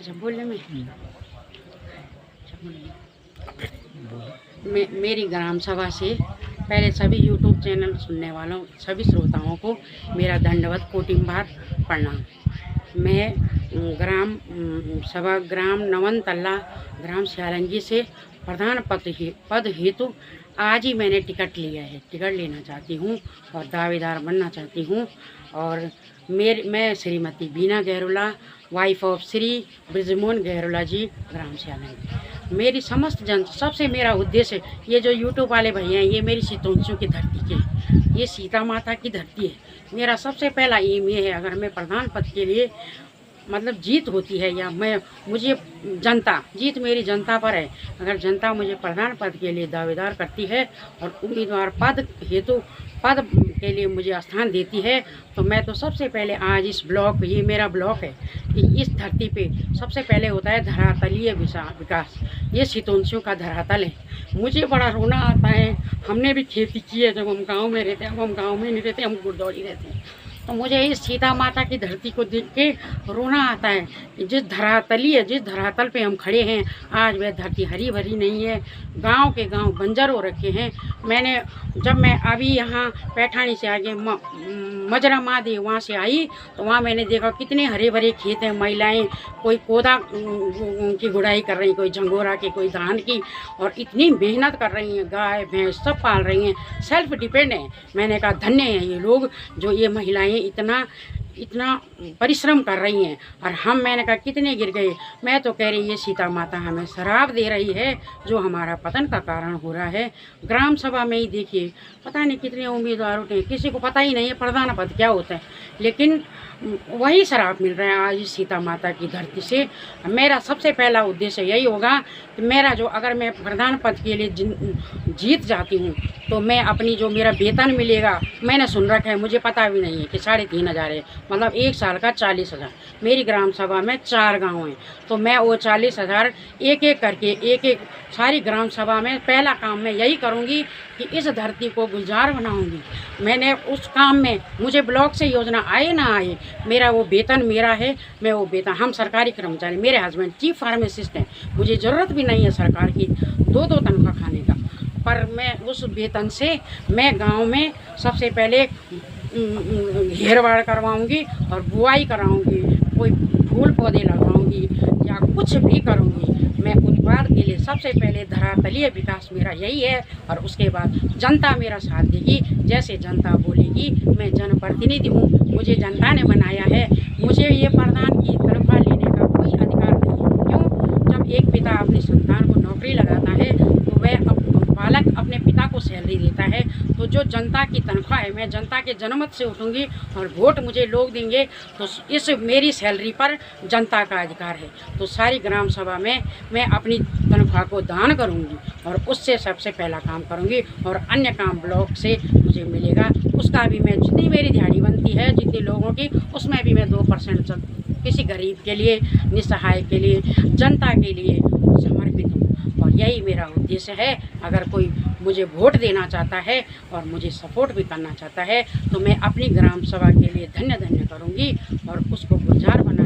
अच्छा बोलने में मेरी ग्राम सभा से पहले सभी यूट्यूब चैनल सुनने वालों सभी श्रोताओं को मेरा दंडवत कोटिम्बार प्रणाम। मैं ग्राम नवन तल्ला ग्राम स्यालंगी से प्रधान पद हेतु आज ही मैंने टिकट लिया है। टिकट लेना चाहती हूँ और दावेदार बनना चाहती हूँ। और मैं श्रीमती बीना गहरोला, वाइफ ऑफ श्री ब्रिजमोहन गहरोला जी, ग्राम स्यालंगी। मेरी समस्त जन सबसे मेरा उद्देश्य, ये जो यूट्यूब वाले भैया हैं, ये मेरी सीतोंशु की धरती के, ये सीता माता की धरती है। मेरा सबसे पहला एम ये है, अगर मैं प्रधान पद के लिए मतलब जीत होती है या मुझे जनता, जीत मेरी जनता पर है। अगर जनता मुझे प्रधान पद के लिए दावेदार करती है और उम्मीदवार पद के लिए मुझे स्थान देती है, तो मैं तो सबसे पहले आज इस ब्लॉक, ये मेरा ब्लॉक है, कि इस धरती पे सबसे पहले होता है धरातलीय विकास। ये सीतोंशु का धरातल है। मुझे बड़ा रोना आता है। हमने भी खेती की है जब हम गाँव में रहते हैं। अब हम गाँव में नहीं रहते, हम गुरदौड़ी रहते हैं। तो मुझे इस सीता माता की धरती को देख के रोना आता है। जिस धरातल पे हम खड़े हैं, आज वह धरती हरी भरी नहीं है। गांव के गांव बंजर हो रखे हैं। जब मैं अभी यहाँ पैठानी से आगे मजरा महादेव वहाँ से आई, तो वहाँ मैंने देखा कितने हरे भरे खेत हैं। महिलाएं कोई कोदा की गुड़ाई कर रही, कोई झंगोरा की, कोई धान की, और इतनी मेहनत कर रही हैं। गाय भैंस सब पाल रही हैं, सेल्फ डिपेंड है। मैंने कहा धन्य हैं ये लोग, जो ये महिलाएं इतना परिश्रम कर रही हैं। और मैंने कहा कितने गिर गए। मैं तो कह रही ये सीता माता हमें शराब दे रही है, जो हमारा पतन का कारण हो रहा है। ग्राम सभा में ही देखिए, पता नहीं कितने उम्मीदवार उठे हैं, किसी को पता ही नहीं है प्रधान पद क्या होता है, लेकिन वही शराब मिल रहा है आज सीता माता की धरती से। मेरा सबसे पहला उद्देश्य यही होगा कि मेरा जो, अगर मैं प्रधान पद के लिए जीत जाती हूँ, तो मैं अपनी जो मेरा वेतन मिलेगा, मैंने सुन रखा है, मुझे पता भी नहीं है कि 3,500 है, मतलब एक साल का 40,000। मेरी ग्राम सभा में 4 गांव हैं, तो मैं वो 40,000 एक एक करके एक सारी ग्राम सभा में पहला काम मैं यही करूँगी कि इस धरती को गुलजार बनाऊँगी। मैंने उस काम में, मुझे ब्लॉक से योजना आए ना आए, मेरा वो वेतन मेरा है। मैं वो वेतन, हम सरकारी कर्मचारी, मेरे हस्बैंड चीफ फार्मासिस्ट हैं, मुझे ज़रूरत भी नहीं है सरकार की 2-2 तनख्वाह खाने का, पर मैं उस वेतन से मैं गांव में सबसे पहले घेरवाड़ करवाऊंगी और बुआई कराऊंगी, कोई फूल पौधे लगाऊंगी या कुछ भी करूंगी। मैं उत्पाद के लिए सबसे पहले धरातलीय विकास मेरा यही है, और उसके बाद जनता मेरा साथ देगी। जैसे जनता बोलेगी, मैं जनप्रतिनिधि हूँ, मुझे जनता ने बनाया है, मुझे ये प्रधान की तनख्वाह लेने का कोई अधिकार नहीं है। क्यों? जब एक पिता अपनी संतान को नौकरी लगाता है, तो वह बालक अपने पिता को सैलरी देता है। तो जो जनता की तनख्वाह है, मैं जनता के जनमत से उठूंगी और वोट मुझे लोग देंगे, तो इस मेरी सैलरी पर जनता का अधिकार है। तो सारी ग्राम सभा में मैं अपनी तनख्वाह को दान करूंगी और उससे सबसे पहला काम करूंगी, और अन्य काम ब्लॉक से मुझे मिलेगा उसका भी मैं, जितनी मेरी दिहाड़ी बनती है जितने लोगों की, उसमें भी मैं 2% किसी गरीब के लिए, निसहाय के लिए, जनता के लिए समर्पित हूँ। और यही मेरा उद्देश्य है। अगर कोई मुझे वोट देना चाहता है और मुझे सपोर्ट भी करना चाहता है, तो मैं अपनी ग्राम सभा के लिए धन्य करूँगी और उसको गुलजार बना